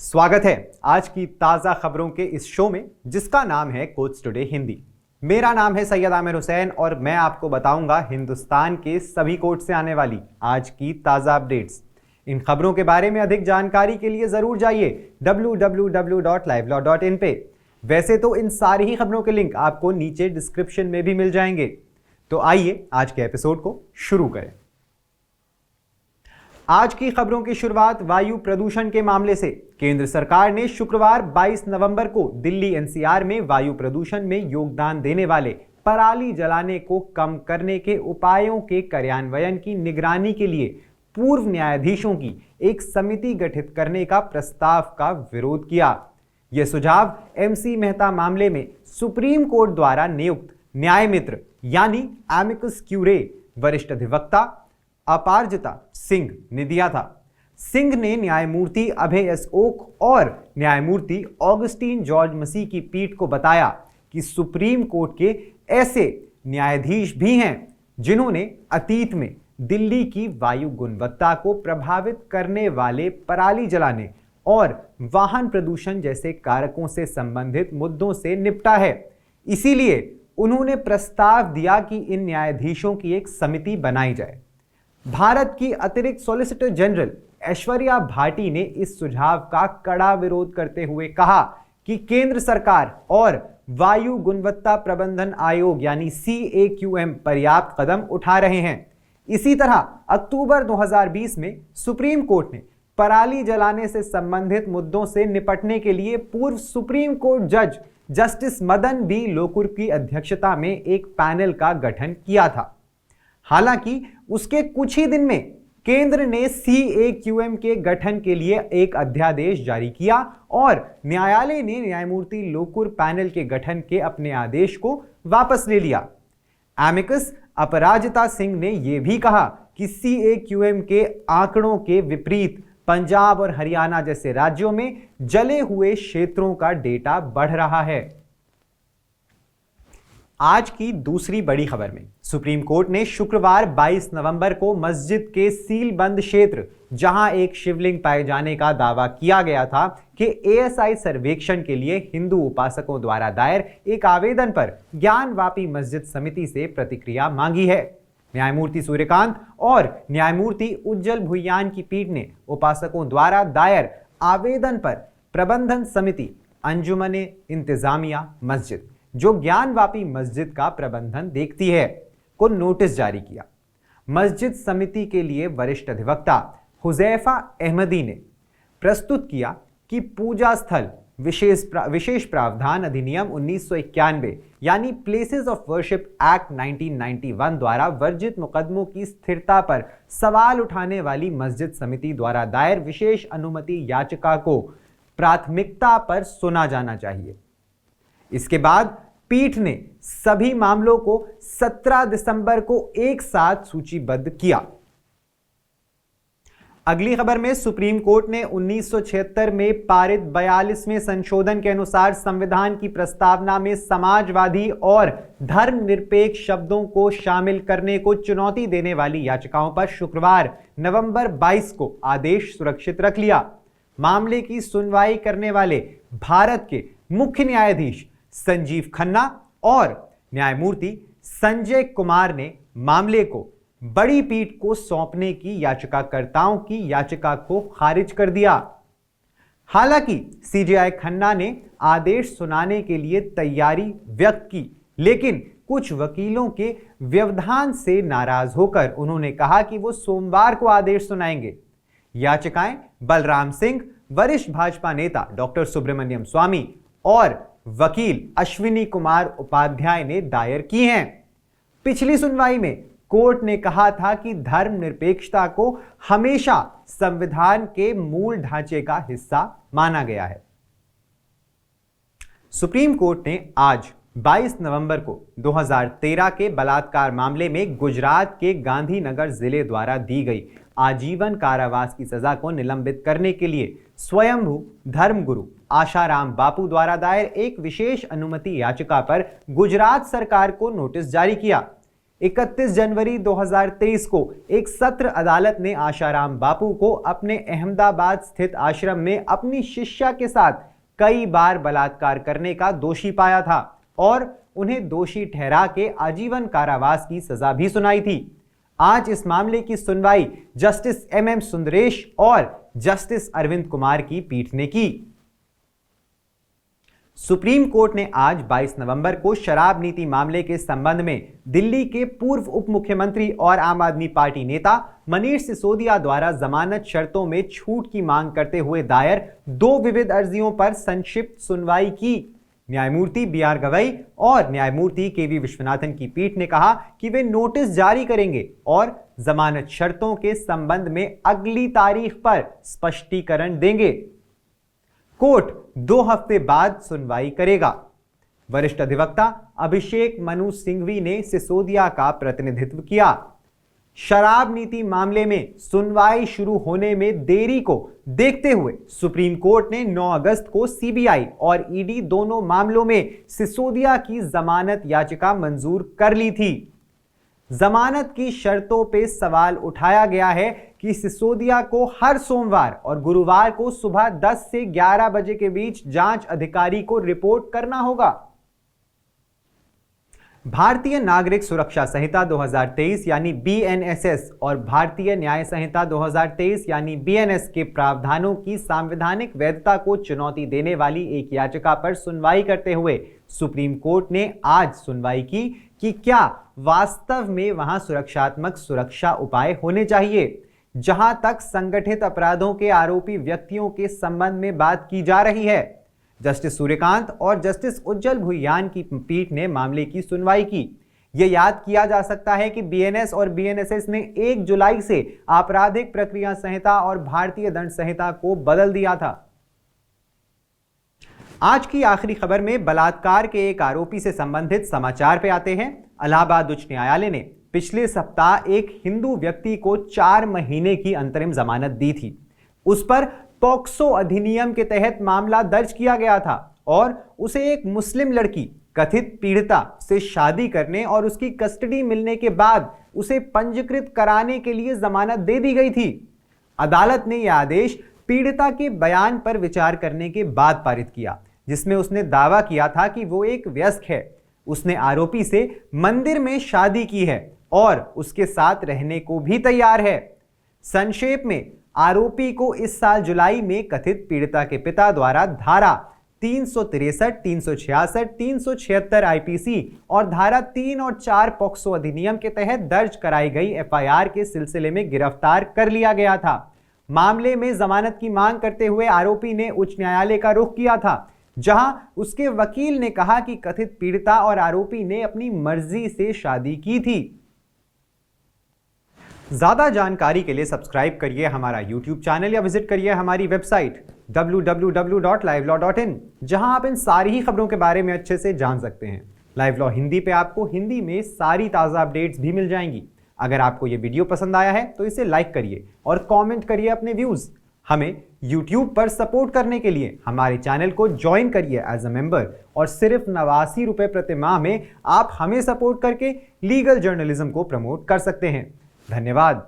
स्वागत है आज की ताजा खबरों के इस शो में जिसका नाम है कोट्स टुडे हिंदी। मेरा नाम है सैयद आमिर हुसैन और मैं आपको बताऊंगा हिंदुस्तान के सभी कोर्ट से आने वाली आज की ताजा अपडेट्स। इन खबरों के बारे में अधिक जानकारी के लिए जरूर जाइए www.livelaw.in पे। वैसे तो इन सारी ही खबरों के लिंक आपको नीचे डिस्क्रिप्शन में भी मिल जाएंगे। तो आइए आज के एपिसोड को शुरू करें। आज की खबरों की शुरुआत वायु प्रदूषण के मामले से। केंद्र सरकार ने शुक्रवार 22 नवंबर को दिल्ली एनसीआर में वायु प्रदूषण में योगदान देने वाले पराली जलाने को कम करने के उपायों के कार्यान्वयन की निगरानी के लिए पूर्व न्यायाधीशों की एक समिति गठित करने का प्रस्ताव का विरोध किया। यह सुझाव एमसी मेहता मामले में सुप्रीम कोर्ट द्वारा नियुक्त न्याय मित्र यानी एमिकस क्यूरे वरिष्ठ अधिवक्ता अपारजिता सिंह ने दिया था। सिंह ने न्यायमूर्ति अभय एस ओक और न्यायमूर्ति ऑगस्टीन जॉर्ज मसीह की पीठ को बताया कि सुप्रीम कोर्ट के ऐसे न्यायाधीश भी हैं जिन्होंने अतीत में दिल्ली की वायु गुणवत्ता को प्रभावित करने वाले पराली जलाने और वाहन प्रदूषण जैसे कारकों से संबंधित मुद्दों से निपटा है। इसीलिए उन्होंने प्रस्ताव दिया कि इन न्यायाधीशों की एक समिति बनाई जाए। भारत की अतिरिक्त सॉलिसिटर जनरल ऐश्वर्या भाटी ने इस सुझाव का कड़ा विरोध करते हुए कहा कि केंद्र सरकार और वायु गुणवत्ता प्रबंधन आयोग यानी CAQM पर्याप्त कदम उठा रहे हैं। इसी तरह अक्टूबर 2020 में सुप्रीम कोर्ट ने पराली जलाने से संबंधित मुद्दों से निपटने के लिए पूर्व सुप्रीम कोर्ट जज जस्टिस मदन बी लोकुर की अध्यक्षता में एक पैनल का गठन किया था। हालांकि उसके कुछ ही दिन में केंद्र ने CAQM के गठन के लिए एक अध्यादेश जारी किया और न्यायालय ने न्यायमूर्ति लोकुर पैनल के गठन के अपने आदेश को वापस ले लिया। एमिकस अपराजिता सिंह ने यह भी कहा कि CAQM के आंकड़ों के विपरीत पंजाब और हरियाणा जैसे राज्यों में जले हुए क्षेत्रों का डेटा बढ़ रहा है। आज की दूसरी बड़ी खबर में सुप्रीम कोर्ट ने शुक्रवार 22 नवंबर को मस्जिद के सीलबंद क्षेत्र जहां एक शिवलिंग पाए जाने का दावा किया गया था कि ASI सर्वेक्षण के लिए हिंदू उपासकों द्वारा दायर एक आवेदन पर ज्ञानवापी मस्जिद समिति से प्रतिक्रिया मांगी है। न्यायमूर्ति सूर्यकांत और न्यायमूर्ति उज्जवल भुइयान की पीठ ने उपासकों द्वारा दायर आवेदन पर प्रबंधन समिति अंजुमने इंतजामिया मस्जिद जो ज्ञानवापी मस्जिद का प्रबंधन देखती है को नोटिस जारी किया। मस्जिद समिति के लिए वरिष्ठ अधिवक्ता हुजैफा अहमदी ने प्रस्तुत किया कि पूजा स्थल विशेष प्रावधान अधिनियम 1991 यानी प्लेसेस ऑफ वर्शिप एक्ट 1991 द्वारा वर्जित मुकदमों की स्थिरता पर सवाल उठाने वाली मस्जिद समिति द्वारा दायर विशेष अनुमति याचिका को प्राथमिकता पर सुना जाना चाहिए। इसके बाद पीठ ने सभी मामलों को 17 दिसंबर को एक साथ सूचीबद्ध किया। अगली खबर में सुप्रीम कोर्ट ने 1976 में पारित 42वें संशोधन के अनुसार संविधान की प्रस्तावना में समाजवादी और धर्मनिरपेक्ष शब्दों को शामिल करने को चुनौती देने वाली याचिकाओं पर शुक्रवार नवंबर 22 को आदेश सुरक्षित रख लिया। मामले की सुनवाई करने वाले भारत के मुख्य न्यायाधीश संजीव खन्ना और न्यायमूर्ति संजय कुमार ने मामले को बड़ी पीठ को सौंपने की याचिकाकर्ताओं की याचिका को खारिज कर दिया। हालांकि CJI खन्ना ने आदेश सुनाने के लिए तैयारी व्यक्त की, लेकिन कुछ वकीलों के व्यवधान से नाराज होकर उन्होंने कहा कि वो सोमवार को आदेश सुनाएंगे। याचिकाएं बलराम सिंह, वरिष्ठ भाजपा नेता डॉक्टर सुब्रमण्यम स्वामी और वकील अश्विनी कुमार उपाध्याय ने दायर की हैं। पिछली सुनवाई में कोर्ट ने कहा था कि धर्मनिरपेक्षता को हमेशा संविधान के मूल ढांचे का हिस्सा माना गया है। सुप्रीम कोर्ट ने आज 22 नवंबर को 2013 के बलात्कार मामले में गुजरात के गांधीनगर जिले द्वारा दी गई आजीवन कारावास की सजा को निलंबित करने के लिए स्वयंभू धर्मगुरु आशाराम बापू द्वारा दायर एक विशेष अनुमति याचिका पर गुजरात सरकार को नोटिस जारी किया। 31 जनवरी 2023 को एक सत्र अदालत ने आशाराम बापू को अपने अहमदाबाद स्थित आश्रम में अपनी शिष्या के साथ कई बार बलात्कार करने का दोषी पाया था और उन्हें दोषी ठहरा के आजीवन कारावास की सजा भी सुनाई थी। आज इस मामले की सुनवाई जस्टिस MM सुंदरेश और जस्टिस अरविंद कुमार की पीठ ने की। सुप्रीम कोर्ट ने आज 22 नवंबर को शराब नीति मामले के संबंध में दिल्ली के पूर्व उप मुख्यमंत्री और आम आदमी पार्टी नेता मनीष सिसोदिया द्वारा जमानत शर्तों में छूट की मांग करते हुए दायर 2 विविध अर्जियों पर संक्षिप्त सुनवाई की। न्यायमूर्ति BR गवई और न्यायमूर्ति KV विश्वनाथन की पीठ ने कहा कि वे नोटिस जारी करेंगे और जमानत शर्तों के संबंध में अगली तारीख पर स्पष्टीकरण देंगे। कोर्ट 2 हफ्ते बाद सुनवाई करेगा। वरिष्ठ अधिवक्ता अभिषेक मनु सिंघवी ने सिसोदिया का प्रतिनिधित्व किया। शराब नीति मामले में सुनवाई शुरू होने में देरी को देखते हुए सुप्रीम कोर्ट ने 9 अगस्त को CBI और ED दोनों मामलों में सिसोदिया की जमानत याचिका मंजूर कर ली थी। जमानत की शर्तों पे सवाल उठाया गया है कि सिसोदिया को हर सोमवार और गुरुवार को सुबह 10 से 11 बजे के बीच जांच अधिकारी को रिपोर्ट करना होगा। भारतीय नागरिक सुरक्षा संहिता 2023 यानी BNSS और भारतीय न्याय संहिता 2023 यानी BNS के प्रावधानों की संवैधानिक वैधता को चुनौती देने वाली एक याचिका पर सुनवाई करते हुए सुप्रीम कोर्ट ने आज सुनवाई की कि क्या वास्तव में वहां सुरक्षात्मक सुरक्षा उपाय होने चाहिए। जहां तक संगठित अपराधों के आरोपी व्यक्तियों के संबंध में बात की जा रही है, जस्टिस सूर्यकांत और जस्टिस उज्जवल भुइयान की पीठ ने मामले की सुनवाई की। यह याद किया जा सकता है कि BNS और BNSS ने 1 जुलाई से आपराधिक प्रक्रिया संहिता और भारतीय दंड संहिता को बदल दिया था। आज की आखिरी खबर में बलात्कार के एक आरोपी से संबंधित समाचार पे आते हैं। इलाहाबाद उच्च न्यायालय ने पिछले सप्ताह एक हिंदू व्यक्ति को 4 महीने की अंतरिम जमानत दी थी। उस पर पॉक्सो अधिनियम के तहत मामला दर्ज किया गया था और उसे एक मुस्लिम लड़की कथित पीड़िता से शादी करने और उसकी कस्टडी मिलने के बाद उसे पंजीकृत कराने के लिए जमानत दे दी गई थी। अदालत ने यह आदेश पीड़िता के बयान पर विचार करने के बाद पारित किया, जिसमें उसने दावा किया था कि वो एक वयस्क है, उसने आरोपी से मंदिर में शादी की है और उसके साथ रहने को भी तैयार है। संक्षेप में, आरोपी को इस साल जुलाई में कथित पीड़िता के पिता द्वारा धारा 363, 366, 376 IPC और धारा 3 और 4 पॉक्सो अधिनियम के तहत दर्ज कराई गई FIR के सिलसिले में गिरफ्तार कर लिया गया था। मामले में जमानत की मांग करते हुए आरोपी ने उच्च न्यायालय का रुख किया था, जहां उसके वकील ने कहा कि कथित पीड़िता और आरोपी ने अपनी मर्जी से शादी की थी। ज्यादा जानकारी के लिए सब्सक्राइब करिए हमारा YouTube चैनल या विजिट करिए हमारी वेबसाइट www.livelawin, जहां आप इन सारी ही खबरों के बारे में अच्छे से जान सकते हैं। लाइव लॉ हिंदी पे आपको हिंदी में सारी ताज़ा अपडेट्स भी मिल जाएंगी। अगर आपको ये वीडियो पसंद आया है तो इसे लाइक करिए और कमेंट करिए अपने व्यूज। हमें YouTube पर सपोर्ट करने के लिए हमारे चैनल को ज्वाइन करिए एज अ मेंबर और सिर्फ 89 रुपए प्रति माह में आप हमें सपोर्ट करके लीगल जर्नलिज्म को प्रमोट कर सकते हैं। धन्यवाद।